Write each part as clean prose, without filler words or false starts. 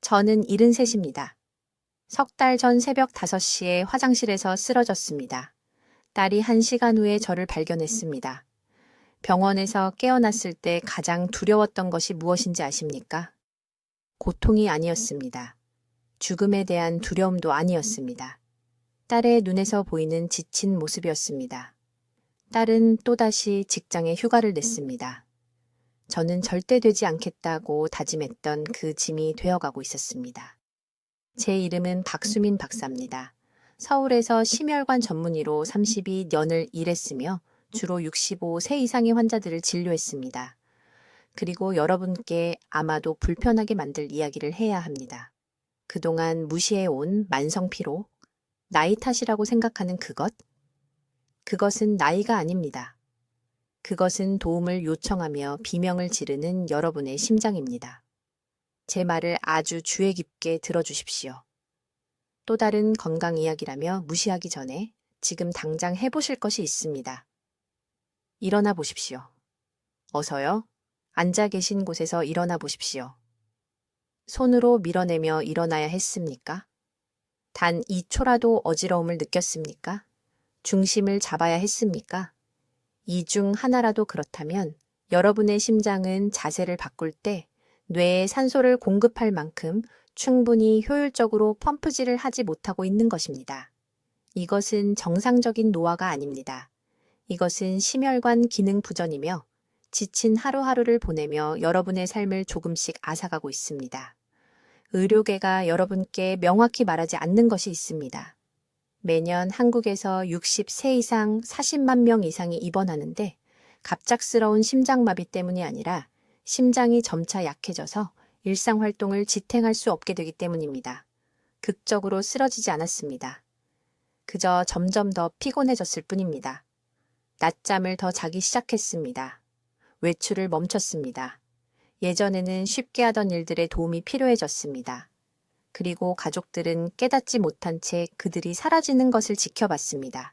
저는 73입니다. 석 달 전 새벽 5시에 화장실에서 쓰러졌습니다. 딸이 1시간 후에 저를 발견했습니다. 병원에서 깨어났을 때 가장 두려웠던 것이 무엇인지 아십니까? 고통이 아니었습니다. 죽음에 대한 두려움도 아니었습니다. 딸의 눈에서 보이는 지친 모습이었습니다. 딸은 또다시 직장에 휴가를 냈습니다. 저는 절대 되지 않겠다고 다짐했던 그 짐이 되어가고 있었습니다. 제 이름은 박수민 박사입니다. 서울에서 심혈관 전문의로 32년을 일했으며 주로 65세 이상의 환자들을 진료했습니다. 그리고 여러분께 아마도 불편하게 만들 이야기를 해야 합니다. 그동안 무시해온 만성피로, 나이 탓이라고 생각하는 그것은 나이가 아닙니다. 그것은 도움을 요청하며 비명을 지르는 여러분의 심장입니다. 제 말을 아주 주의 깊게 들어주십시오. 또 다른 건강 이야기라며 무시하기 전에 지금 당장 해보실 것이 있습니다. 일어나 보십시오. 어서요. 앉아 계신 곳에서 일어나 보십시오. 손으로 밀어내며 일어나야 했습니까? 단 2초라도 어지러움을 느꼈습니까? 중심을 잡아야 했습니까? 이 중 하나라도 그렇다면 여러분의 심장은 자세를 바꿀 때 뇌에 산소를 공급할 만큼 충분히 효율적으로 펌프질을 하지 못하고 있는 것입니다. 이것은 정상적인 노화가 아닙니다. 이것은 심혈관 기능 부전이며 지친 하루하루를 보내며 여러분의 삶을 조금씩 앗아가고 있습니다. 의료계가 여러분께 명확히 말하지 않는 것이 있습니다. 매년 한국에서 60세 이상 40만 명 이상이 입원하는데 갑작스러운 심장마비 때문이 아니라 심장이 점차 약해져서 일상활동을 지탱할 수 없게 되기 때문입니다. 극적으로 쓰러지지 않았습니다. 그저 점점 더 피곤해졌을 뿐입니다. 낮잠을 더 자기 시작했습니다. 외출을 멈췄습니다. 예전에는 쉽게 하던 일들에 도움이 필요해졌습니다. 그리고 가족들은 깨닫지 못한 채 그들이 사라지는 것을 지켜봤습니다.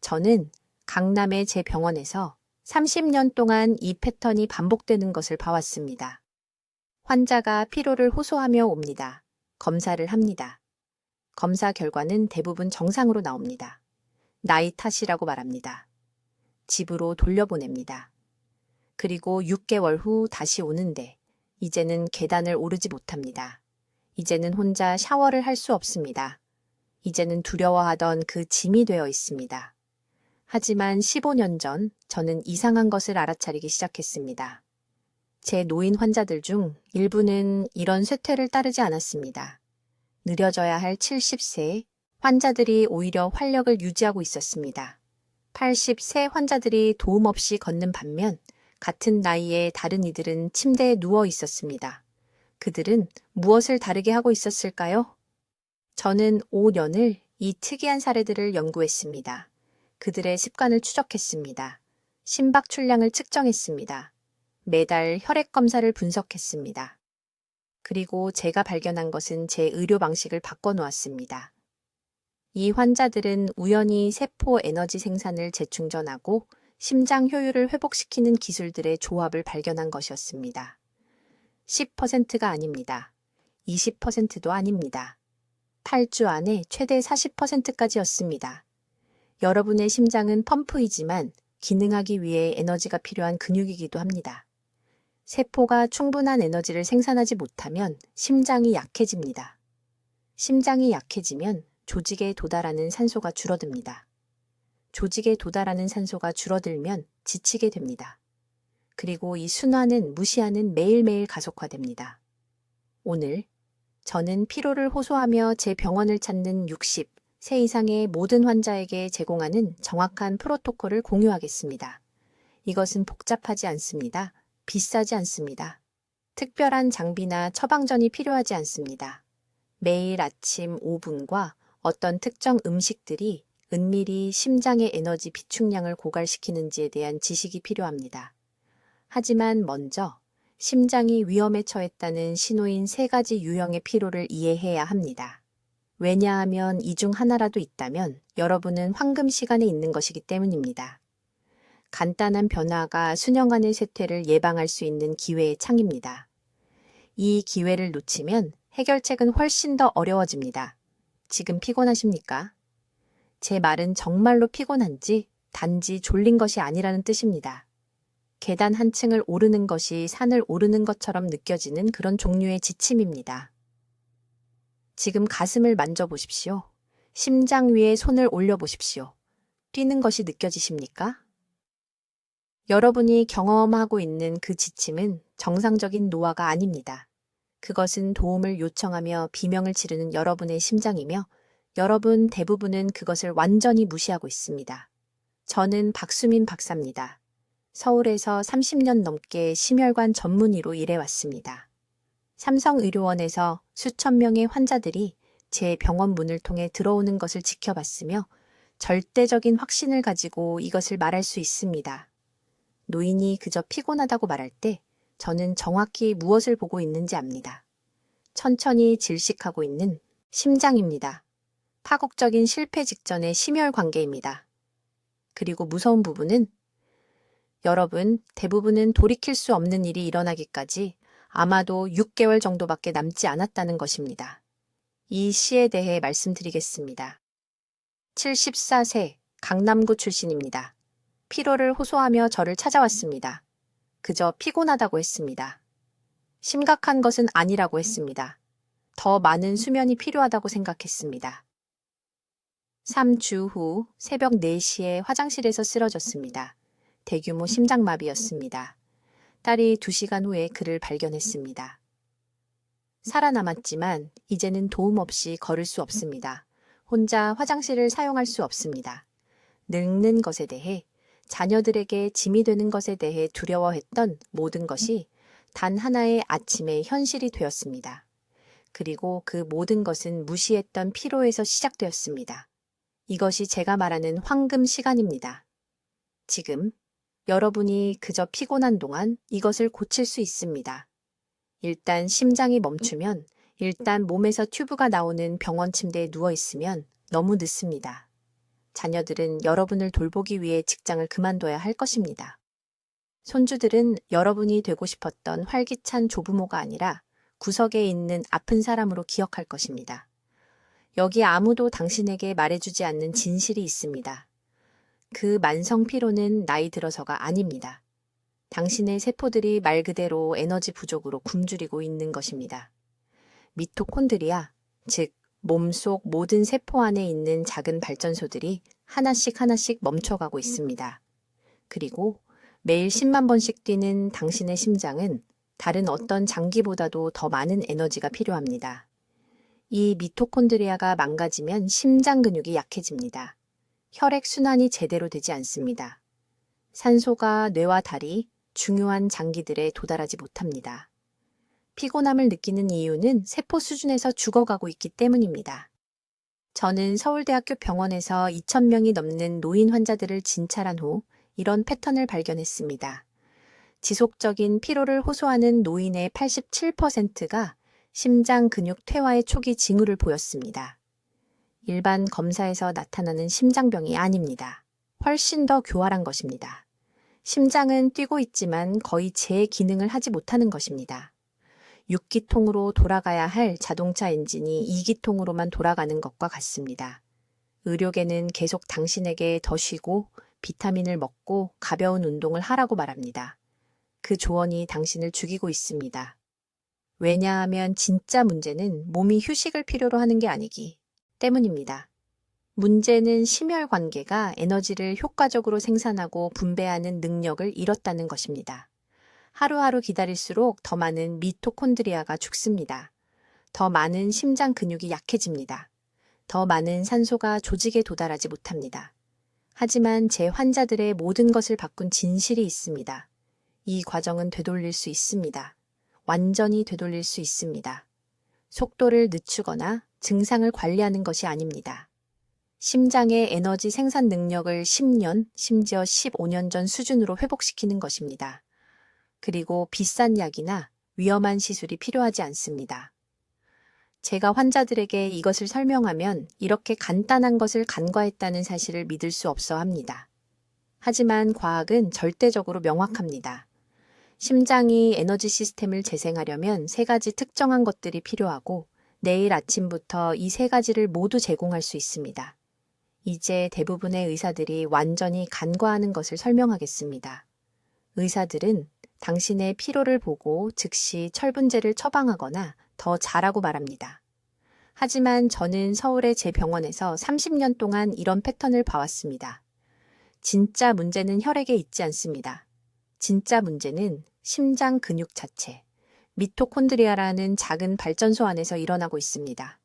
저는 강남의 제 병원에서 30년 동안 이 패턴이 반복되는 것을 봐왔습니다. 환자가 피로를 호소하며 옵니다. 검사를 합니다. 검사 결과는 대부분 정상으로 나옵니다. 나이 탓이라고 말합니다. 집으로 돌려보냅니다. 그리고 6개월 후 다시 오는데 이제는 계단을 오르지 못합니다. 이제는 혼자 샤워를 할 수 없습니다. 이제는 두려워하던 그 짐이 되어 있습니다. 하지만 15년 전 저는 이상한 것을 알아차리기 시작했습니다. 제 노인 환자들 중 일부는 이런 쇠퇴를 따르지 않았습니다. 느려져야 할 70세 환자들이 오히려 활력을 유지하고 있었습니다. 80세 환자들이 도움 없이 걷는 반면 같은 나이의 다른 이들은 침대에 누워 있었습니다. 그들은 무엇을 다르게 하고 있었을까요? 저는 5년을 이 특이한 사례들을 연구했습니다. 그들의 습관을 추적했습니다. 심박 출량을 측정했습니다. 매달 혈액 검사를 분석했습니다. 그리고 제가 발견한 것은 제 의료 방식을 바꿔놓았습니다. 이 환자들은 우연히 세포 에너지 생산을 재충전하고 심장 효율을 회복시키는 기술들의 조합을 발견한 것이었습니다. 10%가 아닙니다. 20%도 아닙니다. 8주 안에 최대 40%까지였습니다. 여러분의 심장은 펌프이지만 기능하기 위해 에너지가 필요한 근육이기도 합니다. 세포가 충분한 에너지를 생산하지 못하면 심장이 약해집니다. 심장이 약해지면 조직에 도달하는 산소가 줄어듭니다. 조직에 도달하는 산소가 줄어들면 지치게 됩니다. 그리고 이 순환은 무시하는 매일매일 가속화됩니다. 오늘 저는 피로를 호소하며 제 병원을 찾는 60세 이상의 모든 환자에게 제공하는 정확한 프로토콜을 공유하겠습니다. 이것은 복잡하지 않습니다. 비싸지 않습니다. 특별한 장비나 처방전이 필요하지 않습니다. 매일 아침 5분과 어떤 특정 음식들이 은밀히 심장의 에너지 비축량을 고갈시키는지에 대한 지식이 필요합니다. 하지만 먼저 심장이 위험에 처했다는 신호인 3가지 유형의 피로를 이해해야 합니다. 왜냐하면 이 중 하나라도 있다면 여러분은 황금 시간에 있는 것이기 때문입니다. 간단한 변화가 수년간의 쇠퇴를 예방할 수 있는 기회의 창입니다. 이 기회를 놓치면 해결책은 훨씬 더 어려워집니다. 지금 피곤하십니까? 제 말은 정말로 피곤한지 단지 졸린 것이 아니라는 뜻입니다. 계단 한 층을 오르는 것이 산을 오르는 것처럼 느껴지는 그런 종류의 지침입니다. 지금 가슴을 만져보십시오. 심장 위에 손을 올려보십시오. 뛰는 것이 느껴지십니까? 여러분이 경험하고 있는 그 지침은 정상적인 노화가 아닙니다. 그것은 도움을 요청하며 비명을 지르는 여러분의 심장이며 여러분 대부분은 그것을 완전히 무시하고 있습니다. 저는 박수민 박사입니다. 서울에서 30년 넘게 심혈관 전문의로 일해왔습니다. 삼성의료원에서 수천 명의 환자들이 제 병원 문을 통해 들어오는 것을 지켜봤으며 절대적인 확신을 가지고 이것을 말할 수 있습니다. 노인이 그저 피곤하다고 말할 때 저는 정확히 무엇을 보고 있는지 압니다. 천천히 질식하고 있는 심장입니다. 파국적인 실패 직전의 심혈관계입니다. 그리고 무서운 부분은 여러분 대부분은 돌이킬 수 없는 일이 일어나기까지 아마도 6개월 정도밖에 남지 않았다는 것입니다. 이 시에 대해 말씀드리겠습니다. 74세 강남구 출신입니다. 피로를 호소하며 저를 찾아왔습니다. 그저 피곤하다고 했습니다. 심각한 것은 아니라고 했습니다. 더 많은 수면이 필요하다고 생각했습니다. 3주 후 새벽 4시에 화장실에서 쓰러졌습니다. 대규모 심장마비였습니다. 딸이 2시간 후에 그를 발견했습니다. 살아남았지만 이제는 도움 없이 걸을 수 없습니다. 혼자 화장실을 사용할 수 없습니다. 늙는 것에 대해, 자녀들에게 짐이 되는 것에 대해 두려워했던 모든 것이 단 하나의 아침에 현실이 되었습니다. 그리고 그 모든 것은 무시했던 피로에서 시작되었습니다. 이것이 제가 말하는 황금 시간입니다. 지금 여러분이 그저 피곤한 동안 이것을 고칠 수 있습니다. 일단 심장이 멈추면, 일단 몸에서 튜브가 나오는 병원 침대에 누워 있으면 너무 늦습니다. 자녀들은 여러분을 돌보기 위해 직장을 그만둬야 할 것입니다. 손주들은 여러분이 되고 싶었던 활기찬 조부모가 아니라 구석에 있는 아픈 사람으로 기억할 것입니다. 여기 아무도 당신에게 말해주지 않는 진실이 있습니다. 그 만성 피로는 나이 들어서가 아닙니다. 당신의 세포들이 말 그대로 에너지 부족으로 굶주리고 있는 것입니다. 미토콘드리아, 즉 몸속 모든 세포 안에 있는 작은 발전소들이 하나씩 하나씩 멈춰가고 있습니다. 그리고 매일 10만 번씩 뛰는 당신의 심장은 다른 어떤 장기보다도 더 많은 에너지가 필요합니다. 이 미토콘드리아가 망가지면 심장 근육이 약해집니다. 혈액 순환이 제대로 되지 않습니다. 산소가 뇌와 다리, 중요한 장기들에 도달하지 못합니다. 피곤함을 느끼는 이유는 세포 수준에서 죽어가고 있기 때문입니다. 저는 서울대학교 병원에서 2,000명이 넘는 노인 환자들을 진찰한 후 이런 패턴을 발견했습니다. 지속적인 피로를 호소하는 노인의 87%가 심장 근육 퇴화의 초기 징후를 보였습니다. 일반 검사에서 나타나는 심장병이 아닙니다. 훨씬 더 교활한 것입니다. 심장은 뛰고 있지만 거의 제 기능을 하지 못하는 것입니다. 6기통으로 돌아가야 할 자동차 엔진이 2기통으로만 돌아가는 것과 같습니다. 의료계는 계속 당신에게 더 쉬고 비타민을 먹고 가벼운 운동을 하라고 말합니다. 그 조언이 당신을 죽이고 있습니다. 왜냐하면 진짜 문제는 몸이 휴식을 필요로 하는 게 아니기 때문입니다. 문제는 심혈관계가 에너지를 효과적으로 생산하고 분배하는 능력을 잃었다는 것입니다. 하루하루 기다릴수록 더 많은 미토콘드리아가 죽습니다. 더 많은 심장 근육이 약해집니다. 더 많은 산소가 조직에 도달하지 못합니다. 하지만 제 환자들의 모든 것을 바꾼 진실이 있습니다. 이 과정은 되돌릴 수 있습니다. 완전히 되돌릴 수 있습니다. 속도를 늦추거나 증상을 관리하는 것이 아닙니다. 심장의 에너지 생산 능력을 10년, 심지어 15년 전 수준으로 회복시키는 것입니다. 그리고 비싼 약이나 위험한 시술이 필요하지 않습니다. 제가 환자들에게 이것을 설명하면 이렇게 간단한 것을 간과했다는 사실을 믿을 수 없어 합니다. 하지만 과학은 절대적으로 명확합니다. 심장이 에너지 시스템을 재생하려면 세 가지 특정한 것들이 필요하고 내일 아침부터 이 세 가지를 모두 제공할 수 있습니다. 이제 대부분의 의사들이 완전히 간과하는 것을 설명하겠습니다. 의사들은 당신의 피로를 보고 즉시 철분제를 처방하거나 더 잘하고 말합니다. 하지만 저는 서울의 제 병원에서 30년 동안 이런 패턴을 봐왔습니다. 진짜 문제는 혈액에 있지 않습니다. 진짜 문제는 심장 근육 자체, 미토콘드리아라는 작은 발전소 안에서 일어나고 있습니다.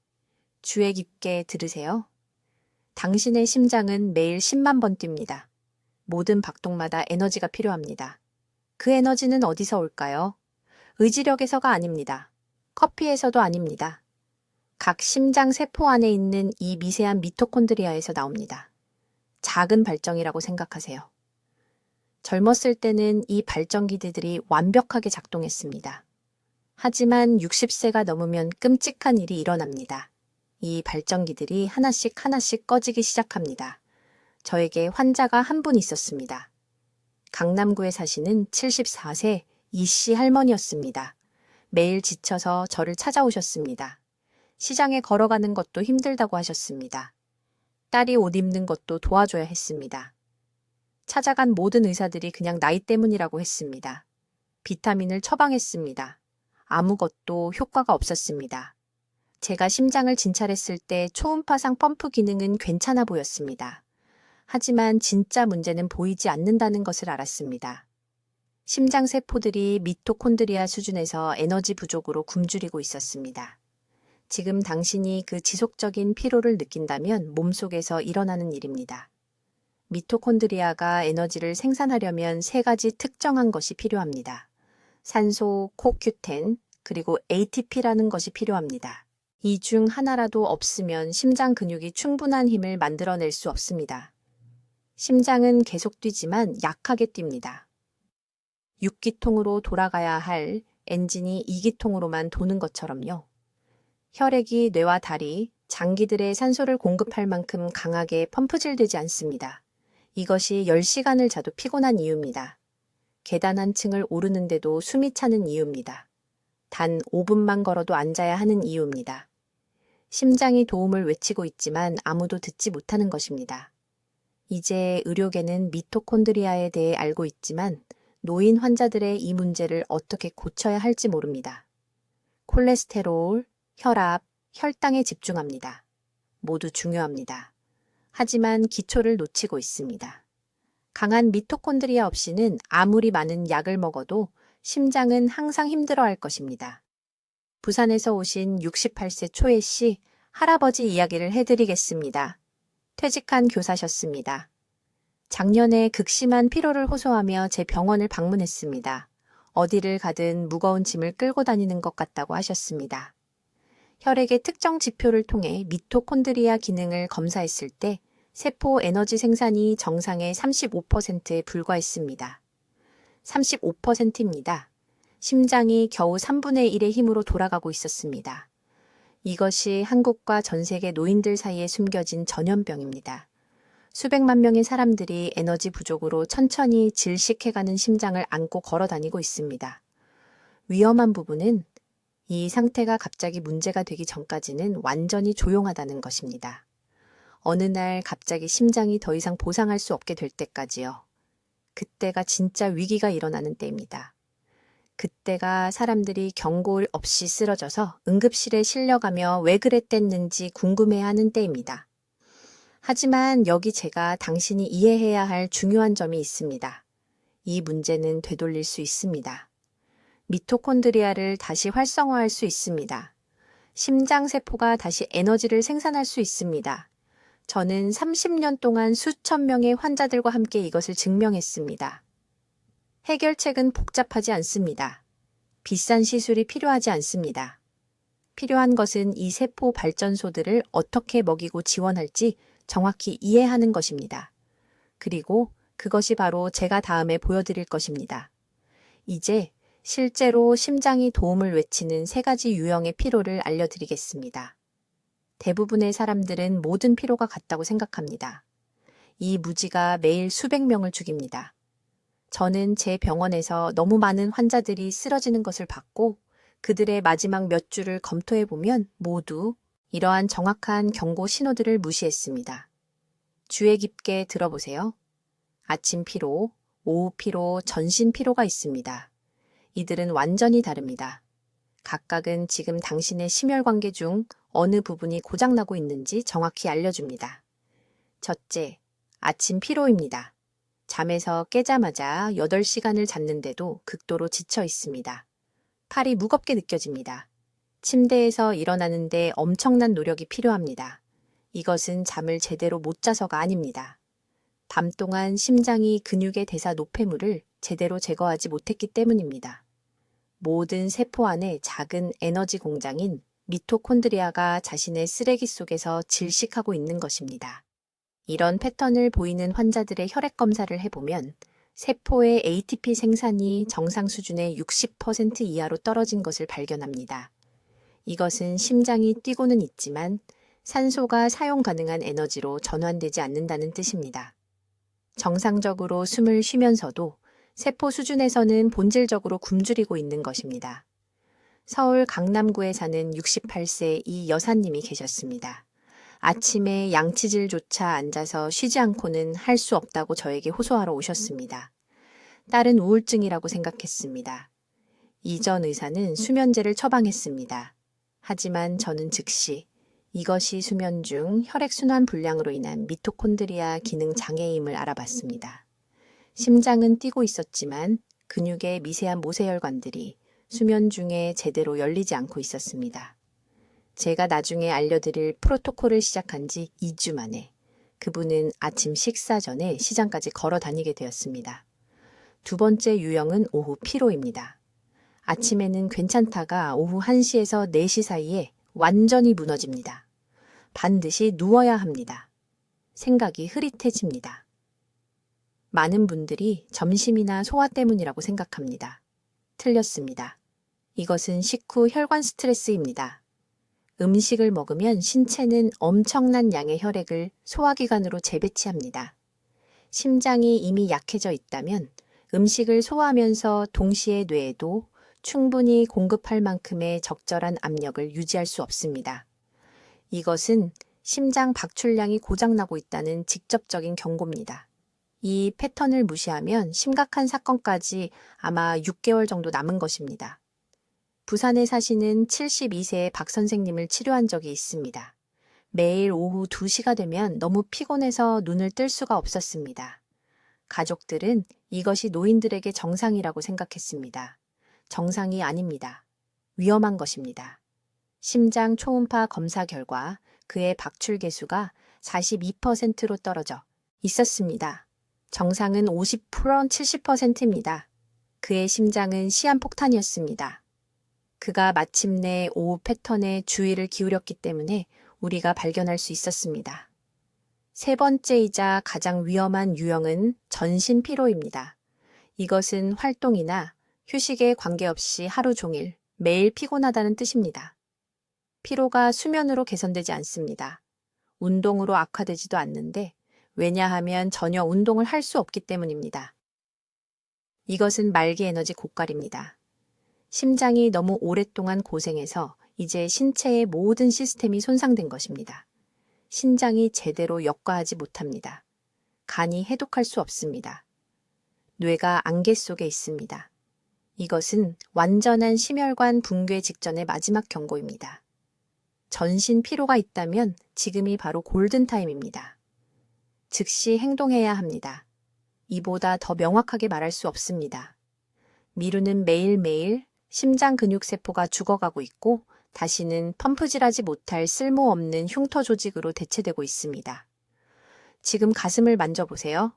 주의 깊게 들으세요. 당신의 심장은 매일 10만 번 뜁니다. 모든 박동마다 에너지가 필요합니다. 그 에너지는 어디서 올까요? 의지력에서가 아닙니다. 커피에서도 아닙니다. 각 심장 세포 안에 있는 이 미세한 미토콘드리아에서 나옵니다. 작은 발정이라고 생각하세요. 젊었을 때는 이 발전기들이 완벽하게 작동했습니다. 하지만 60세가 넘으면 끔찍한 일이 일어납니다. 이 발전기들이 하나씩 꺼지기 시작합니다. 저에게 환자가 한 분 있었습니다. 강남구에 사시는 74세 이씨 할머니였습니다. 매일 지쳐서 저를 찾아오셨습니다. 시장에 걸어가는 것도 힘들다고 하셨습니다. 딸이 옷 입는 것도 도와줘야 했습니다. 찾아간 모든 의사들이 그냥 나이 때문이라고 했습니다. 비타민을 처방했습니다. 아무것도 효과가 없었습니다. 제가 심장을 진찰했을 때 초음파상 펌프 기능은 괜찮아 보였습니다. 하지만 진짜 문제는 보이지 않는다는 것을 알았습니다. 심장 세포들이 미토콘드리아 수준에서 에너지 부족으로 굶주리고 있었습니다. 지금 당신이 그 지속적인 피로를 느낀다면 몸속에서 일어나는 일입니다. 미토콘드리아가 에너지를 생산하려면 세 가지 특정한 것이 필요합니다. 산소, 코큐텐, 그리고 ATP라는 것이 필요합니다. 이 중 하나라도 없으면 심장 근육이 충분한 힘을 만들어낼 수 없습니다. 심장은 계속 뛰지만 약하게 뜁니다. 6기통으로 돌아가야 할 엔진이 2기통으로만 도는 것처럼요. 혈액이 뇌와 다리, 장기들의 산소를 공급할 만큼 강하게 펌프질되지 않습니다. 이것이 10시간을 자도 피곤한 이유입니다. 계단 한 층을 오르는데도 숨이 차는 이유입니다. 단 5분만 걸어도 앉아야 하는 이유입니다. 심장이 도움을 외치고 있지만 아무도 듣지 못하는 것입니다. 이제 의료계는 미토콘드리아에 대해 알고 있지만 노인 환자들의 이 문제를 어떻게 고쳐야 할지 모릅니다. 콜레스테롤, 혈압, 혈당에 집중합니다. 모두 중요합니다. 하지만 기초를 놓치고 있습니다. 강한 미토콘드리아 없이는 아무리 많은 약을 먹어도 심장은 항상 힘들어할 것입니다. 부산에서 오신 68세 초혜 씨, 할아버지 이야기를 해드리겠습니다. 퇴직한 교사셨습니다. 작년에 극심한 피로를 호소하며 제 병원을 방문했습니다. 어디를 가든 무거운 짐을 끌고 다니는 것 같다고 하셨습니다. 혈액의 특정 지표를 통해 미토콘드리아 기능을 검사했을 때 세포 에너지 생산이 정상의 35%에 불과했습니다. 35%입니다. 심장이 겨우 3분의 1의 힘으로 돌아가고 있었습니다. 이것이 한국과 전 세계 노인들 사이에 숨겨진 전염병입니다. 수백만 명의 사람들이 에너지 부족으로 천천히 질식해가는 심장을 안고 걸어 다니고 있습니다. 위험한 부분은 이 상태가 갑자기 문제가 되기 전까지는 완전히 조용하다는 것입니다. 어느 날 갑자기 심장이 더 이상 보상할 수 없게 될 때까지요. 그때가 진짜 위기가 일어나는 때입니다. 그때가 사람들이 경고 없이 쓰러져서 응급실에 실려가며 왜 그랬댔는지 궁금해하는 때입니다. 하지만 여기 제가 당신이 이해해야 할 중요한 점이 있습니다. 이 문제는 되돌릴 수 있습니다. 미토콘드리아를 다시 활성화할 수 있습니다. 심장세포가 다시 에너지를 생산할 수 있습니다. 저는 30년 동안 수천 명의 환자들과 함께 이것을 증명했습니다. 해결책은 복잡하지 않습니다. 비싼 시술이 필요하지 않습니다. 필요한 것은 이 세포 발전소들을 어떻게 먹이고 지원할지 정확히 이해하는 것입니다. 그리고 그것이 바로 제가 다음에 보여드릴 것입니다. 이제 실제로 심장이 도움을 외치는 세 가지 유형의 피로를 알려드리겠습니다. 대부분의 사람들은 모든 피로가 같다고 생각합니다. 이 무지가 매일 수백 명을 죽입니다. 저는 제 병원에서 너무 많은 환자들이 쓰러지는 것을 봤고 그들의 마지막 몇 주를 검토해 보면 모두 이러한 정확한 경고 신호들을 무시했습니다. 주의 깊게 들어보세요. 아침 피로, 오후 피로, 전신 피로가 있습니다. 이들은 완전히 다릅니다. 각각은 지금 당신의 심혈관계 중 어느 부분이 고장나고 있는지 정확히 알려줍니다. 첫째, 아침 피로입니다. 잠에서 깨자마자 8시간을 잤는데도 극도로 지쳐 있습니다. 팔이 무겁게 느껴집니다. 침대에서 일어나는데 엄청난 노력이 필요합니다. 이것은 잠을 제대로 못 자서가 아닙니다. 밤 동안 심장이 근육의 대사 노폐물을 제대로 제거하지 못했기 때문입니다. 모든 세포 안에 작은 에너지 공장인 미토콘드리아가 자신의 쓰레기 속에서 질식하고 있는 것입니다. 이런 패턴을 보이는 환자들의 혈액 검사를 해보면 세포의 ATP 생산이 정상 수준의 60% 이하로 떨어진 것을 발견합니다. 이것은 심장이 뛰고는 있지만 산소가 사용 가능한 에너지로 전환되지 않는다는 뜻입니다. 정상적으로 숨을 쉬면서도 세포 수준에서는 본질적으로 굶주리고 있는 것입니다. 서울 강남구에 사는 68세 이 여사님이 계셨습니다. 아침에 양치질조차 앉아서 쉬지 않고는 할 수 없다고 저에게 호소하러 오셨습니다. 딸은 우울증이라고 생각했습니다. 이전 의사는 수면제를 처방했습니다. 하지만 저는 즉시 이것이 수면 중 혈액순환 불량으로 인한 미토콘드리아 기능 장애임을 알아봤습니다. 심장은 뛰고 있었지만 근육의 미세한 모세혈관들이 수면 중에 제대로 열리지 않고 있었습니다. 제가 나중에 알려드릴 프로토콜을 시작한 지 2주 만에 그분은 아침 식사 전에 시장까지 걸어 다니게 되었습니다. 두 번째 유형은 오후 피로입니다. 아침에는 괜찮다가 오후 1시에서 4시 사이에 완전히 무너집니다. 반드시 누워야 합니다. 생각이 흐릿해집니다. 많은 분들이 점심이나 소화 때문이라고 생각합니다. 틀렸습니다. 이것은 식후 혈관 스트레스입니다. 음식을 먹으면 신체는 엄청난 양의 혈액을 소화기관으로 재배치합니다. 심장이 이미 약해져 있다면 음식을 소화하면서 동시에 뇌에도 충분히 공급할 만큼의 적절한 압력을 유지할 수 없습니다. 이것은 심장 박출량이 고장나고 있다는 직접적인 경고입니다. 이 패턴을 무시하면 심각한 사건까지 아마 6개월 정도 남은 것입니다. 부산에 사시는 72세의 박 선생님을 치료한 적이 있습니다. 매일 오후 2시가 되면 너무 피곤해서 눈을 뜰 수가 없었습니다. 가족들은 이것이 노인들에게 정상이라고 생각했습니다. 정상이 아닙니다. 위험한 것입니다. 심장 초음파 검사 결과 그의 박출 계수가 42%로 떨어져 있었습니다. 정상은 50%, 70%입니다. 그의 심장은 시한폭탄이었습니다. 그가 마침내 오후 패턴에 주의를 기울였기 때문에 우리가 발견할 수 있었습니다. 세 번째이자 가장 위험한 유형은 전신 피로입니다. 이것은 활동이나 휴식에 관계없이 하루 종일 매일 피곤하다는 뜻입니다. 피로가 수면으로 개선되지 않습니다. 운동으로 악화되지도 않는데 왜냐하면 전혀 운동을 할 수 없기 때문입니다. 이것은 말기 에너지 고갈입니다. 심장이 너무 오랫동안 고생해서 이제 신체의 모든 시스템이 손상된 것입니다. 신장이 제대로 역과하지 못합니다. 간이 해독할 수 없습니다. 뇌가 안개 속에 있습니다. 이것은 완전한 심혈관 붕괴 직전의 마지막 경고입니다. 전신 피로가 있다면 지금이 바로 골든타임입니다. 즉시 행동해야 합니다. 이보다 더 명확하게 말할 수 없습니다. 미루는 매일매일 심장 근육세포가 죽어가고 있고 다시는 펌프질하지 못할 쓸모없는 흉터 조직으로 대체되고 있습니다. 지금 가슴을 만져보세요.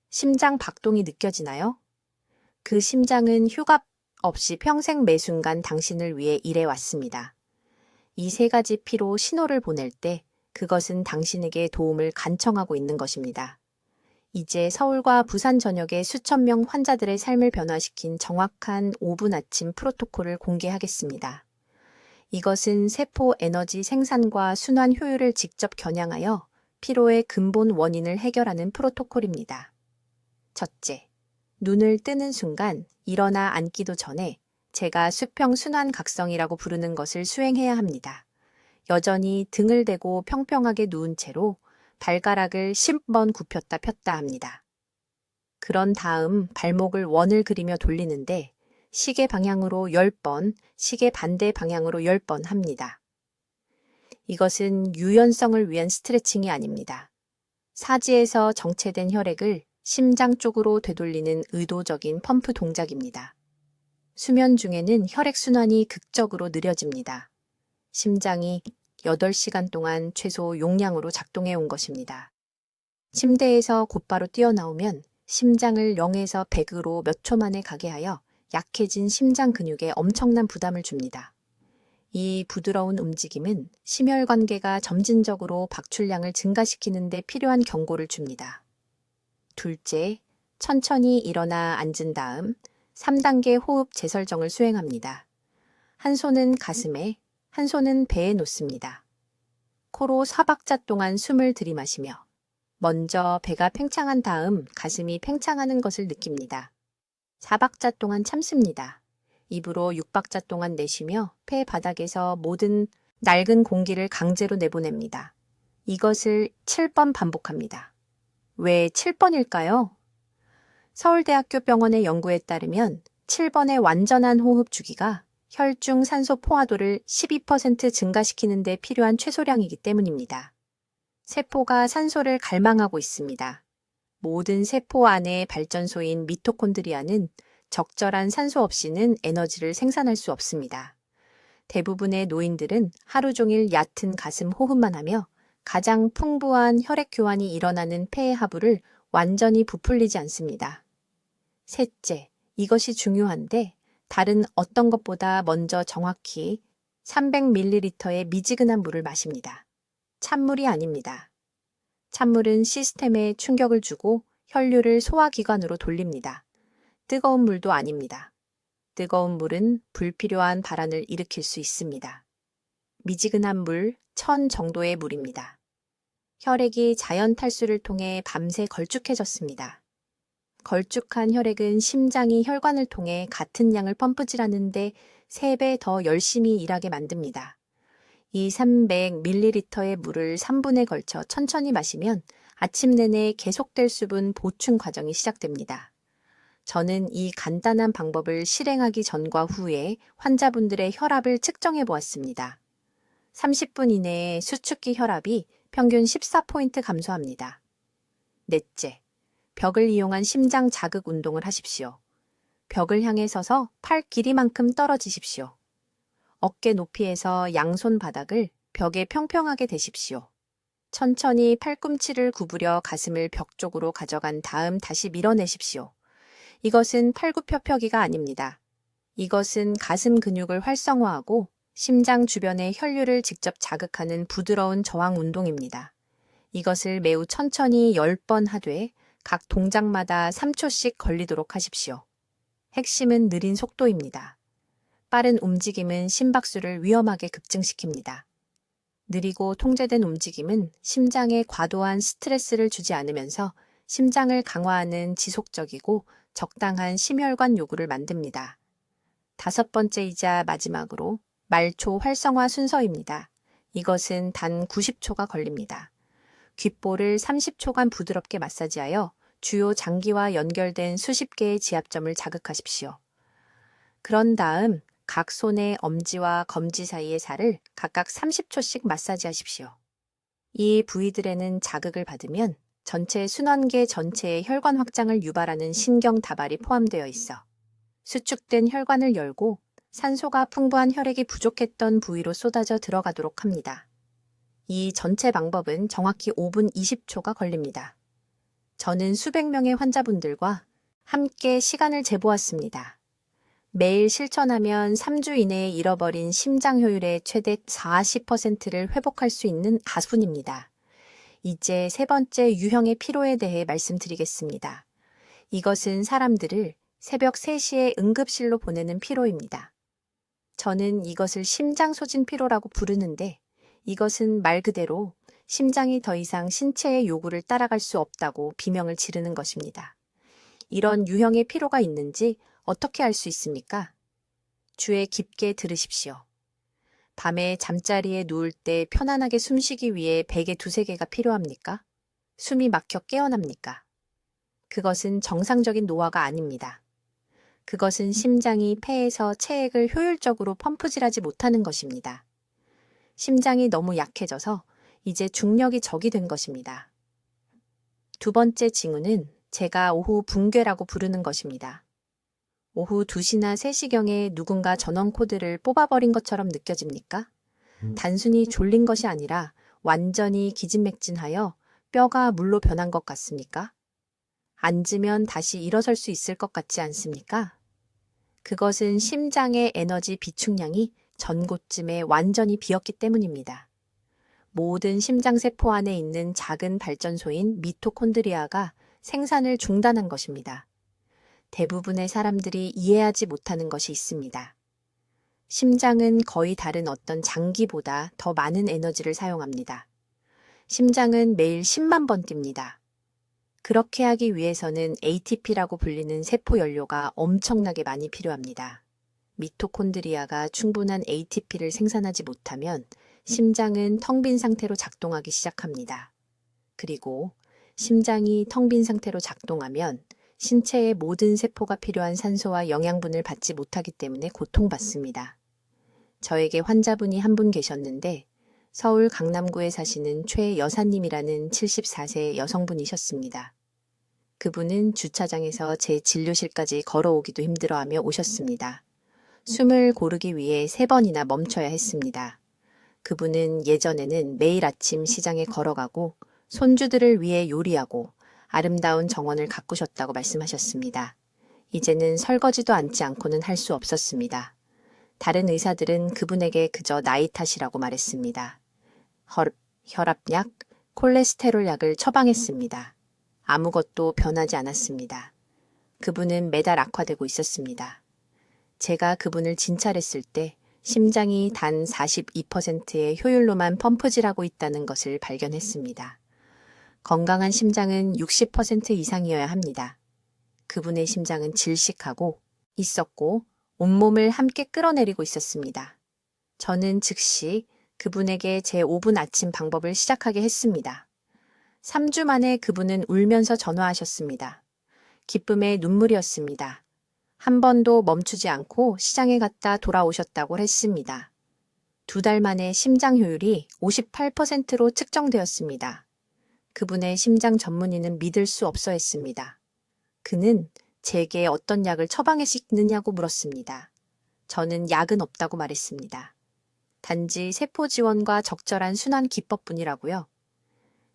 심장 박동이 느껴지나요? 그 심장은 휴가 없이 평생 매 순간 당신을 위해 일해왔습니다. 이 세 가지 피로 신호를 보낼 때 그것은 당신에게 도움을 간청하고 있는 것입니다. 이제 서울과 부산 전역의 수천 명 환자들의 삶을 변화시킨 정확한 5분 아침 프로토콜을 공개하겠습니다. 이것은 세포 에너지 생산과 순환 효율을 직접 겨냥하여 피로의 근본 원인을 해결하는 프로토콜입니다. 첫째, 눈을 뜨는 순간 일어나 앉기도 전에 제가 수평순환각성이라고 부르는 것을 수행해야 합니다. 여전히 등을 대고 평평하게 누운 채로 발가락을 10번 굽혔다 폈다 합니다. 그런 다음 발목을 원을 그리며 돌리는데 시계 방향으로 10번, 시계 반대 방향으로 10번 합니다. 이것은 유연성을 위한 스트레칭이 아닙니다. 사지에서 정체된 혈액을 심장 쪽으로 되돌리는 의도적인 펌프 동작입니다. 수면 중에는 혈액순환이 극적으로 느려집니다. 심장이 8시간 동안 최소 용량으로 작동해 온 것입니다. 침대에서 곧바로 뛰어나오면 심장을 0에서 100으로 몇 초 만에 가게 하여 약해진 심장 근육에 엄청난 부담을 줍니다. 이 부드러운 움직임은 심혈관계가 점진적으로 박출량을 증가시키는 데 필요한 경고를 줍니다. 둘째, 천천히 일어나 앉은 다음 3단계 호흡 재설정을 수행합니다. 한 손은 가슴에, 한 손은 배에 놓습니다. 코로 4박자 동안 숨을 들이마시며 먼저 배가 팽창한 다음 가슴이 팽창하는 것을 느낍니다. 4박자 동안 참습니다. 입으로 6박자 동안 내쉬며 폐 바닥에서 모든 낡은 공기를 강제로 내보냅니다. 이것을 7번 반복합니다. 왜 7번일까요? 서울대학교 병원의 연구에 따르면 7번의 완전한 호흡 주기가 혈중 산소 포화도를 12% 증가시키는 데 필요한 최소량이기 때문입니다. 세포가 산소를 갈망하고 있습니다. 모든 세포 안의 발전소인 미토콘드리아는 적절한 산소 없이는 에너지를 생산할 수 없습니다. 대부분의 노인들은 하루 종일 얕은 가슴 호흡만 하며 가장 풍부한 혈액 교환이 일어나는 폐의 하부를 완전히 부풀리지 않습니다. 셋째, 이것이 중요한데 다른 어떤 것보다 먼저 정확히 300ml의 미지근한 물을 마십니다. 찬물이 아닙니다. 찬물은 시스템에 충격을 주고 혈류를 소화기관으로 돌립니다. 뜨거운 물도 아닙니다. 뜨거운 물은 불필요한 발환을 일으킬 수 있습니다. 미지근한 물 1000 정도의 물입니다. 혈액이 자연 탈수를 통해 밤새 걸쭉해졌습니다. 걸쭉한 혈액은 심장이 혈관을 통해 같은 양을 펌프질하는데 3배 더 열심히 일하게 만듭니다. 이 300ml의 물을 3분에 걸쳐 천천히 마시면 아침 내내 계속될 수분 보충 과정이 시작됩니다. 저는 이 간단한 방법을 실행하기 전과 후에 환자분들의 혈압을 측정해 보았습니다. 30분 이내에 수축기 혈압이 평균 14포인트 감소합니다. 넷째, 벽을 이용한 심장 자극 운동을 하십시오. 벽을 향해 서서 팔 길이만큼 떨어지십시오. 어깨 높이에서 양손 바닥을 벽에 평평하게 대십시오. 천천히 팔꿈치를 구부려 가슴을 벽 쪽으로 가져간 다음 다시 밀어내십시오. 이것은 팔굽혀펴기가 아닙니다. 이것은 가슴 근육을 활성화하고 심장 주변의 혈류를 직접 자극하는 부드러운 저항 운동입니다. 이것을 매우 천천히 10번 하되 각 동작마다 3초씩 걸리도록 하십시오. 핵심은 느린 속도입니다. 빠른 움직임은 심박수를 위험하게 급증시킵니다. 느리고 통제된 움직임은 심장에 과도한 스트레스를 주지 않으면서 심장을 강화하는 지속적이고 적당한 심혈관 요구를 만듭니다. 5번째이자 마지막으로 말초 활성화 순서입니다. 이것은 단 90초가 걸립니다. 귓볼을 30초간 부드럽게 마사지하여 주요 장기와 연결된 수십 개의 지압점을 자극하십시오. 그런 다음 각 손의 엄지와 검지 사이의 살을 각각 30초씩 마사지하십시오. 이 부위들에는 자극을 받으면 전체 순환계 전체의 혈관 확장을 유발하는 신경 다발이 포함되어 있어 수축된 혈관을 열고 산소가 풍부한 혈액이 부족했던 부위로 쏟아져 들어가도록 합니다. 이 전체 방법은 정확히 5분 20초가 걸립니다. 저는 수백 명의 환자분들과 함께 시간을 재보았습니다. 매일 실천하면 3주 이내에 잃어버린 심장 효율의 최대 40%를 회복할 수 있는 가순입니다. 이제 세 번째 유형의 피로에 대해 말씀드리겠습니다. 이것은 사람들을 새벽 3시에 응급실로 보내는 피로입니다. 저는 이것을 심장 소진 피로라고 부르는데 이것은 말 그대로 심장이 더 이상 신체의 요구를 따라갈 수 없다고 비명을 지르는 것입니다. 이런 유형의 피로가 있는지 어떻게 알 수 있습니까? 주의 깊게 들으십시오. 밤에 잠자리에 누울 때 편안하게 숨쉬기 위해 베개 두세 개가 필요합니까? 숨이 막혀 깨어납니까? 그것은 정상적인 노화가 아닙니다. 그것은 심장이 폐에서 체액을 효율적으로 펌프질하지 못하는 것입니다. 심장이 너무 약해져서 이제 중력이 적이 된 것입니다. 두 번째 징후는 제가 오후 붕괴라고 부르는 것입니다. 오후 2시나 3시경에 누군가 전원 코드를 뽑아버린 것처럼 느껴집니까? 단순히 졸린 것이 아니라 완전히 기진맥진하여 뼈가 물로 변한 것 같습니까? 앉으면 다시 일어설 수 있을 것 같지 않습니까? 그것은 심장의 에너지 비축량이 전곳쯤에 완전히 비었기 때문입니다. 모든 심장세포 안에 있는 작은 발전소인 미토콘드리아가 생산을 중단한 것입니다. 대부분의 사람들이 이해하지 못하는 것이 있습니다. 심장은 거의 다른 어떤 장기보다 더 많은 에너지를 사용합니다. 심장은 매일 10만 번 뜁니다. 그렇게 하기 위해서는 ATP라고 불리는 세포 연료가 엄청나게 많이 필요합니다. 미토콘드리아가 충분한 ATP를 생산하지 못하면 심장은 텅 빈 상태로 작동하기 시작합니다. 그리고 심장이 텅 빈 상태로 작동하면 신체의 모든 세포가 필요한 산소와 영양분을 받지 못하기 때문에 고통받습니다. 저에게 환자분이 한 분 계셨는데 서울 강남구에 사시는 최 여사님이라는 74세 여성분이셨습니다. 그분은 주차장에서 제 진료실까지 걸어오기도 힘들어하며 오셨습니다. 숨을 고르기 위해 3번이나 멈춰야 했습니다. 그분은 예전에는 매일 아침 시장에 걸어가고 손주들을 위해 요리하고 아름다운 정원을 가꾸셨다고 말씀하셨습니다. 이제는 설거지도 앉지 않고는 할 수 없었습니다. 다른 의사들은 그분에게 그저 나이 탓이라고 말했습니다. 혈압약, 콜레스테롤 약을 처방했습니다. 아무것도 변하지 않았습니다. 그분은 매달 악화되고 있었습니다. 제가 그분을 진찰했을 때 심장이 단 42%의 효율로만 펌프질하고 있다는 것을 발견했습니다. 건강한 심장은 60% 이상이어야 합니다. 그분의 심장은 질식하고 있었고 온몸을 함께 끌어내리고 있었습니다. 저는 즉시 그분에게 제 5분 아침 방법을 시작하게 했습니다. 3주 만에 그분은 울면서 전화하셨습니다. 기쁨의 눈물이었습니다. 한 번도 멈추지 않고 시장에 갔다 돌아오셨다고 했습니다. 2달 만에 심장 효율이 58%로 측정되었습니다. 그분의 심장 전문의는 믿을 수 없어 했습니다. 그는 제게 어떤 약을 처방하시느냐고 물었습니다. 저는 약은 없다고 말했습니다. 단지 세포 지원과 적절한 순환 기법뿐이라고요.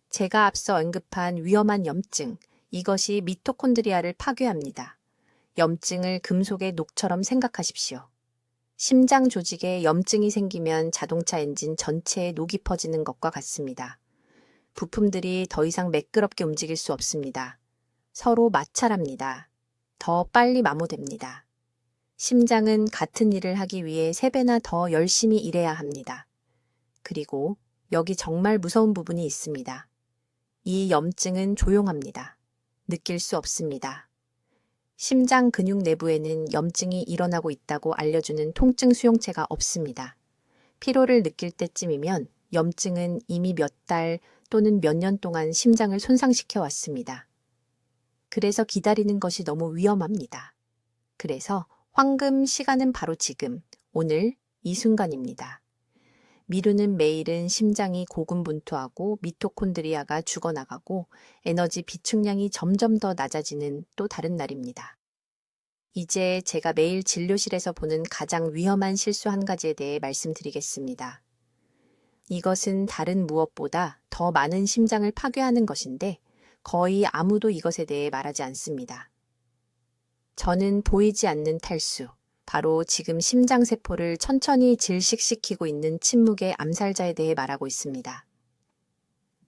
제가 앞서 언급한 위험한 염증, 이것이 미토콘드리아를 파괴합니다. 염증을 금속의 녹처럼 생각하십시오. 심장 조직에 염증이 생기면 자동차 엔진 전체에 녹이 퍼지는 것과 같습니다. 부품들이 더 이상 매끄럽게 움직일 수 없습니다. 서로 마찰합니다. 더 빨리 마모됩니다. 심장은 같은 일을 하기 위해 3배나 더 열심히 일해야 합니다. 그리고 여기 정말 무서운 부분이 있습니다. 이 염증은 조용합니다. 느낄 수 없습니다. 심장 근육 내부에는 염증이 일어나고 있다고 알려주는 통증 수용체가 없습니다. 피로를 느낄 때쯤이면 염증은 이미 몇 달 또는 몇 년 동안 심장을 손상시켜 왔습니다. 그래서 기다리는 것이 너무 위험합니다. 그래서 황금 시간은 바로 지금, 오늘, 이 순간입니다. 미루는 매일은 심장이 고군분투하고 미토콘드리아가 죽어나가고 에너지 비축량이 점점 더 낮아지는 또 다른 날입니다. 이제 제가 매일 진료실에서 보는 가장 위험한 실수 한 가지에 대해 말씀드리겠습니다. 이것은 다른 무엇보다 더 많은 심장을 파괴하는 것인데 거의 아무도 이것에 대해 말하지 않습니다. 저는 보이지 않는 탈수, 바로 지금 심장세포를 천천히 질식시키고 있는 침묵의 암살자에 대해 말하고 있습니다.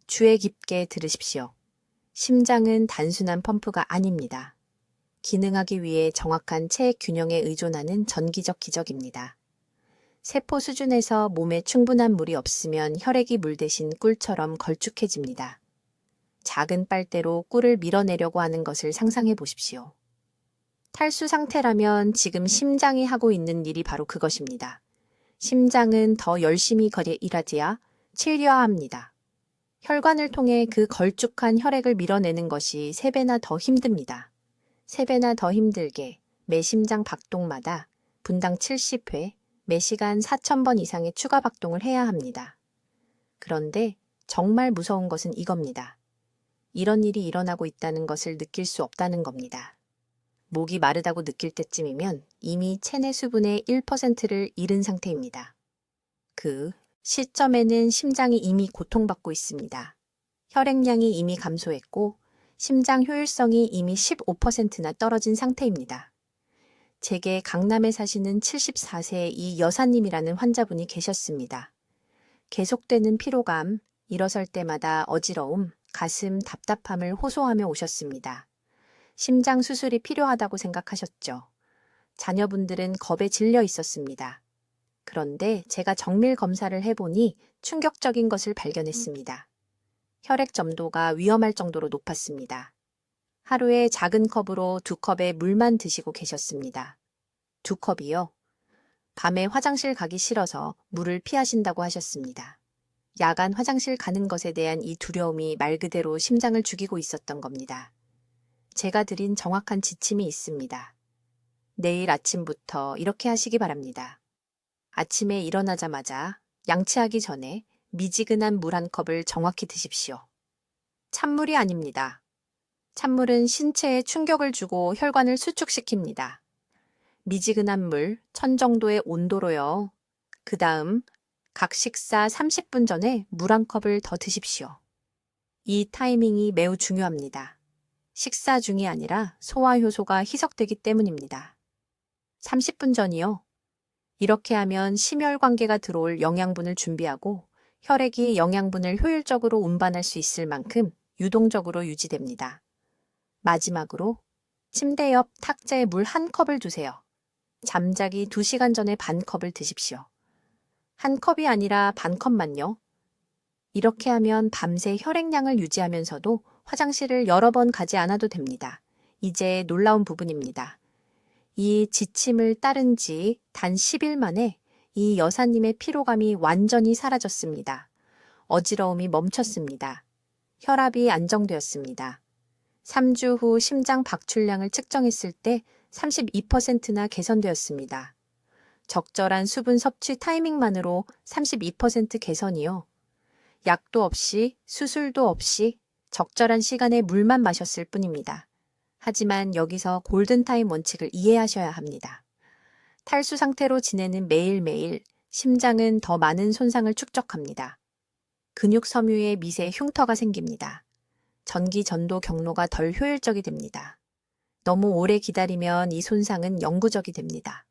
주의 깊게 들으십시오. 심장은 단순한 펌프가 아닙니다. 기능하기 위해 정확한 체액 균형에 의존하는 전기적 기적입니다. 세포 수준에서 몸에 충분한 물이 없으면 혈액이 물 대신 꿀처럼 걸쭉해집니다. 작은 빨대로 꿀을 밀어내려고 하는 것을 상상해 보십시오. 탈수 상태라면 지금 심장이 하고 있는 일이 바로 그것입니다. 심장은 더 열심히 일하지야 치료합니다. 혈관을 통해 그 걸쭉한 혈액을 밀어내는 것이 3배나 더 힘듭니다. 3배나 더 힘들게 매 심장 박동마다 분당 70회, 매 시간 4,000번 이상의 추가 박동을 해야 합니다. 그런데 정말 무서운 것은 이겁니다. 이런 일이 일어나고 있다는 것을 느낄 수 없다는 겁니다. 목이 마르다고 느낄 때쯤이면 이미 체내 수분의 1%를 잃은 상태입니다. 그 시점에는 심장이 이미 고통받고 있습니다. 혈액량이 이미 감소했고 심장 효율성이 이미 15%나 떨어진 상태입니다. 제게 강남에 사시는 74세의 이 여사님이라는 환자분이 계셨습니다. 계속되는 피로감, 일어설 때마다 어지러움, 가슴 답답함을 호소하며 오셨습니다. 심장 수술이 필요하다고 생각하셨죠. 자녀분들은 겁에 질려 있었습니다. 그런데 제가 정밀 검사를 해보니 충격적인 것을 발견했습니다. 혈액 점도가 위험할 정도로 높았습니다. 하루에 작은 컵으로 2컵의 물만 드시고 계셨습니다. 2컵이요? 밤에 화장실 가기 싫어서 물을 피하신다고 하셨습니다. 야간 화장실 가는 것에 대한 이 두려움이 말 그대로 심장을 죽이고 있었던 겁니다. 제가 드린 정확한 지침이 있습니다. 내일 아침부터 이렇게 하시기 바랍니다. 아침에 일어나자마자 양치하기 전에 미지근한 물 1컵을 정확히 드십시오. 찬물이 아닙니다. 찬물은 신체에 충격을 주고 혈관을 수축시킵니다. 미지근한 물 1000정도의 온도로요. 그 다음 각 식사 30분 전에 물 1컵을 더 드십시오. 이 타이밍이 매우 중요합니다. 식사 중이 아니라 소화효소가 희석되기 때문입니다. 30분 전이요. 이렇게 하면 심혈관계가 들어올 영양분을 준비하고 혈액이 영양분을 효율적으로 운반할 수 있을 만큼 유동적으로 유지됩니다. 마지막으로 침대 옆 탁자에 물 1컵을 두세요. 잠자기 2시간 전에 반 컵을 드십시오. 1컵이 아니라 반 컵만요. 이렇게 하면 밤새 혈액량을 유지하면서도 화장실을 여러 번 가지 않아도 됩니다. 이제 놀라운 부분입니다. 이 지침을 따른 지 단 10일 만에 이 여사님의 피로감이 완전히 사라졌습니다. 어지러움이 멈췄습니다. 혈압이 안정되었습니다. 3주 후 심장 박출량을 측정했을 때 32%나 개선되었습니다. 적절한 수분 섭취 타이밍만으로 32% 개선이요. 약도 없이 수술도 없이 적절한 시간에 물만 마셨을 뿐입니다. 하지만 여기서 골든타임 원칙을 이해하셔야 합니다. 탈수 상태로 지내는 매일매일 심장은 더 많은 손상을 축적합니다. 근육 섬유에 미세 흉터가 생깁니다. 전기 전도 경로가 덜 효율적이 됩니다. 너무 오래 기다리면 이 손상은 영구적이 됩니다.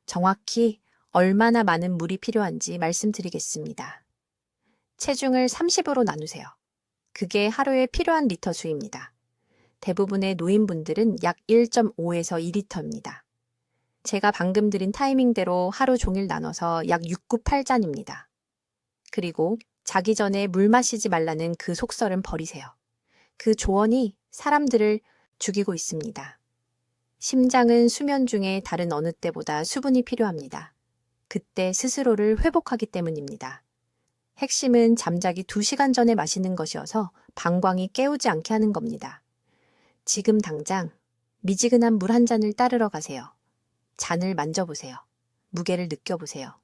정확히 얼마나 많은 물이 필요한지 말씀드리겠습니다. 체중을 30으로 나누세요. 그게 하루에 필요한 리터 수입니다. 대부분의 노인분들은 약 1.5에서 2리터입니다. 제가 방금 드린 타이밍대로 하루 종일 나눠서 약 698잔입니다. 그리고 자기 전에 물 마시지 말라는 그 속설은 버리세요. 그 조언이 사람들을 죽이고 있습니다. 심장은 수면 중에 다른 어느 때보다 수분이 필요합니다. 그때 스스로를 회복하기 때문입니다. 핵심은 잠자기 2시간 전에 마시는 것이어서 방광이 깨우지 않게 하는 겁니다. 지금 당장 미지근한 물 1잔을 따르러 가세요. 잔을 만져보세요. 무게를 느껴보세요.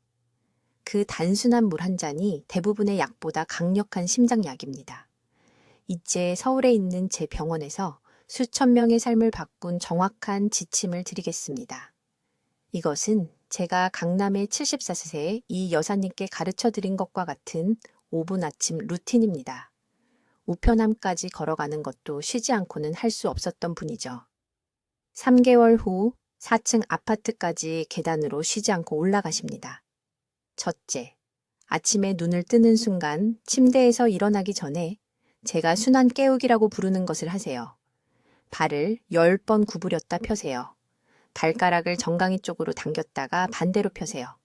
그 단순한 물 1잔이 대부분의 약보다 강력한 심장약입니다. 이제 서울에 있는 제 병원에서 수천 명의 삶을 바꾼 정확한 지침을 드리겠습니다. 이것은 제가 강남의 74세의 이 여사님께 가르쳐 드린 것과 같은 5분 아침 루틴입니다. 우편함까지 걸어가는 것도 쉬지 않고는 할 수 없었던 분이죠. 3개월 후 4층 아파트까지 계단으로 쉬지 않고 올라가십니다. 첫째, 아침에 눈을 뜨는 순간 침대에서 일어나기 전에 제가 순환 깨우기라고 부르는 것을 하세요. 발을 10번 구부렸다 펴세요. 발가락을 정강이 쪽으로 당겼다가 반대로 펴세요.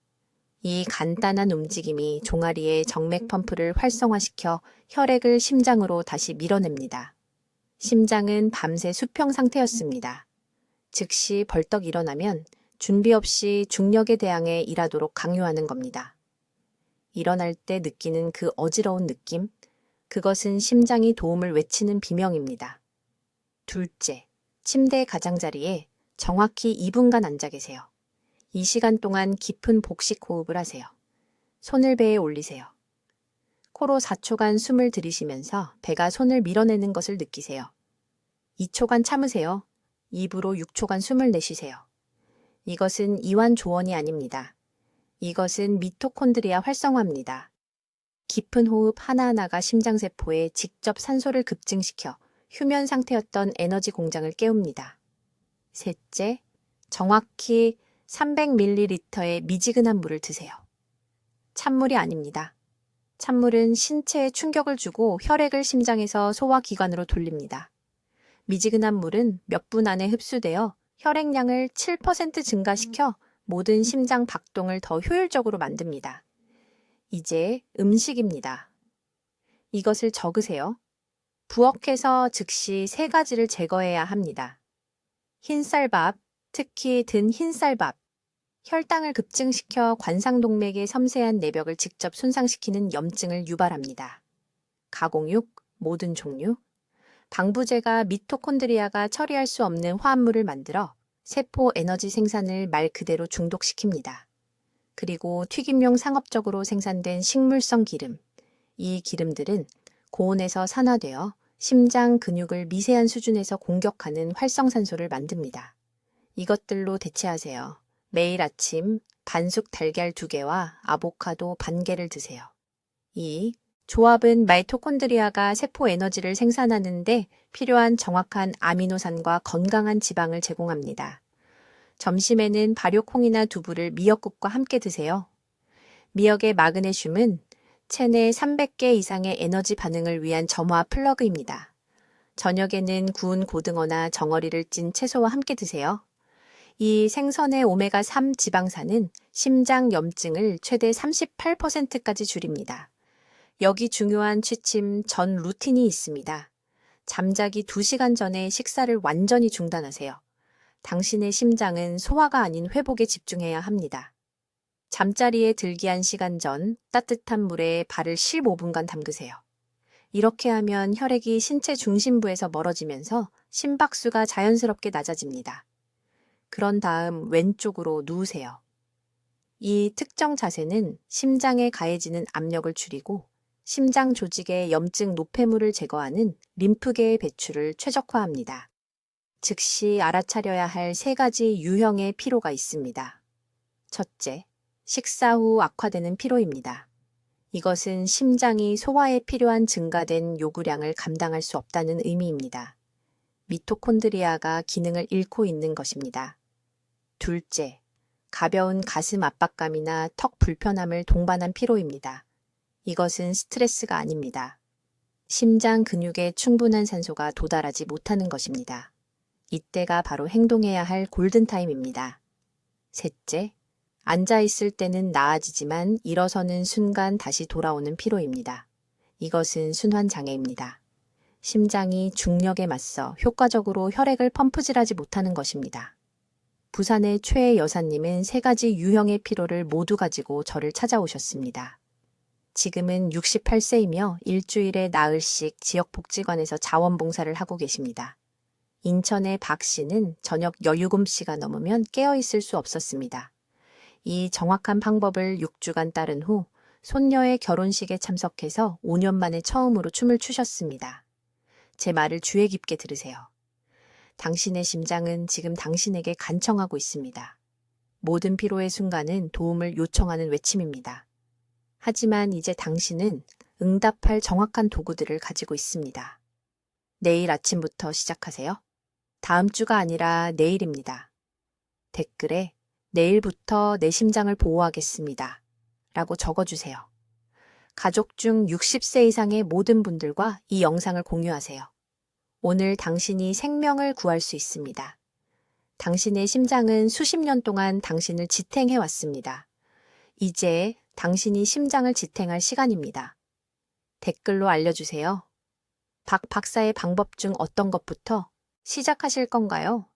이 간단한 움직임이 종아리의 정맥 펌프를 활성화시켜 혈액을 심장으로 다시 밀어냅니다. 심장은 밤새 수평 상태였습니다. 즉시 벌떡 일어나면 준비 없이 중력에 대항해 일하도록 강요하는 겁니다. 일어날 때 느끼는 그 어지러운 느낌, 그것은 심장이 도움을 외치는 비명입니다. 둘째, 침대 가장자리에 정확히 2분간 앉아 계세요. 이 시간 동안 깊은 복식 호흡을 하세요. 손을 배에 올리세요. 코로 4초간 숨을 들이쉬면서 배가 손을 밀어내는 것을 느끼세요. 2초간 참으세요. 입으로 6초간 숨을 내쉬세요. 이것은 이완 조언이 아닙니다. 이것은 미토콘드리아 활성화입니다. 깊은 호흡 하나하나가 심장세포에 직접 산소를 급증시켜 휴면 상태였던 에너지 공장을 깨웁니다. 셋째, 정확히 300ml의 미지근한 물을 드세요. 찬물이 아닙니다. 찬물은 신체에 충격을 주고 혈액을 심장에서 소화기관으로 돌립니다. 미지근한 물은 몇 분 안에 흡수되어 혈액량을 7% 증가시켜 모든 심장 박동을 더 효율적으로 만듭니다. 이제 음식입니다. 이것을 적으세요. 부엌에서 즉시 3가지를 제거해야 합니다. 흰쌀밥, 특히 든 흰쌀밥. 혈당을 급증시켜 관상동맥의 섬세한 내벽을 직접 손상시키는 염증을 유발합니다. 가공육, 모든 종류. 방부제가 미토콘드리아가 처리할 수 없는 화합물을 만들어 세포 에너지 생산을 말 그대로 중독시킵니다. 그리고 튀김용 상업적으로 생산된 식물성 기름. 이 기름들은 고온에서 산화되어 심장 근육을 미세한 수준에서 공격하는 활성산소를 만듭니다. 이것들로 대체하세요. 매일 아침 반숙 달걀 2개와 아보카도 반 개를 드세요. 2. 조합은 마이토콘드리아가 세포 에너지를 생산하는데 필요한 정확한 아미노산과 건강한 지방을 제공합니다. 점심에는 발효콩이나 두부를 미역국과 함께 드세요. 미역의 마그네슘은 체내 300개 이상의 에너지 반응을 위한 점화 플러그입니다. 저녁에는 구운 고등어나 정어리를 찐 채소와 함께 드세요. 이 생선의 오메가3 지방산은 심장 염증을 최대 38%까지 줄입니다. 여기 중요한 취침 전 루틴이 있습니다. 잠자기 2시간 전에 식사를 완전히 중단하세요. 당신의 심장은 소화가 아닌 회복에 집중해야 합니다. 잠자리에 들기 1시간 전 따뜻한 물에 발을 15분간 담그세요. 이렇게 하면 혈액이 신체 중심부에서 멀어지면서 심박수가 자연스럽게 낮아집니다. 그런 다음 왼쪽으로 누우세요. 이 특정 자세는 심장에 가해지는 압력을 줄이고 심장 조직의 염증 노폐물을 제거하는 림프계의 배출을 최적화합니다. 즉시 알아차려야 할 3가지 유형의 피로가 있습니다. 첫째, 식사 후 악화되는 피로입니다. 이것은 심장이 소화에 필요한 증가된 요구량을 감당할 수 없다는 의미입니다. 미토콘드리아가 기능을 잃고 있는 것입니다. 둘째, 가벼운 가슴 압박감이나 턱 불편함을 동반한 피로입니다. 이것은 스트레스가 아닙니다. 심장 근육에 충분한 산소가 도달하지 못하는 것입니다. 이때가 바로 행동해야 할 골든타임입니다. 셋째, 앉아있을 때는 나아지지만 일어서는 순간 다시 돌아오는 피로입니다. 이것은 순환장애입니다. 심장이 중력에 맞서 효과적으로 혈액을 펌프질하지 못하는 것입니다. 부산의 최 여사님은 3가지 유형의 피로를 모두 가지고 저를 찾아오셨습니다. 지금은 68세이며 일주일에 나흘씩 지역복지관에서 자원봉사를 하고 계십니다. 인천의 박 씨는 저녁 17시가 넘으면 깨어있을 수 없었습니다. 이 정확한 방법을 6주간 따른 후 손녀의 결혼식에 참석해서 5년 만에 처음으로 춤을 추셨습니다. 제 말을 주의 깊게 들으세요. 당신의 심장은 지금 당신에게 간청하고 있습니다. 모든 피로의 순간은 도움을 요청하는 외침입니다. 하지만 이제 당신은 응답할 정확한 도구들을 가지고 있습니다. 내일 아침부터 시작하세요. 다음 주가 아니라 내일입니다. 댓글에 내일부터 내 심장을 보호하겠습니다. 라고 적어주세요. 가족 중 60세 이상의 모든 분들과 이 영상을 공유하세요. 오늘 당신이 생명을 구할 수 있습니다. 당신의 심장은 수십 년 동안 당신을 지탱해 왔습니다. 이제 당신이 심장을 지탱할 시간입니다. 댓글로 알려주세요. 박 박사의 방법 중 어떤 것부터 시작하실 건가요?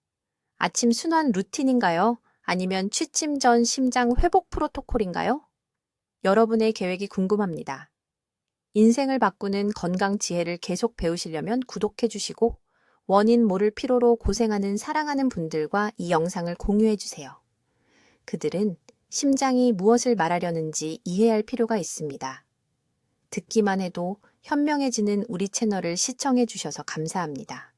아침 순환 루틴인가요? 아니면 취침 전 심장 회복 프로토콜인가요? 여러분의 계획이 궁금합니다. 인생을 바꾸는 건강 지혜를 계속 배우시려면 구독해 주시고 원인 모를 피로로 고생하는 사랑하는 분들과 이 영상을 공유해 주세요. 그들은 심장이 무엇을 말하려는지 이해할 필요가 있습니다. 듣기만 해도 현명해지는 우리 채널을 시청해 주셔서 감사합니다.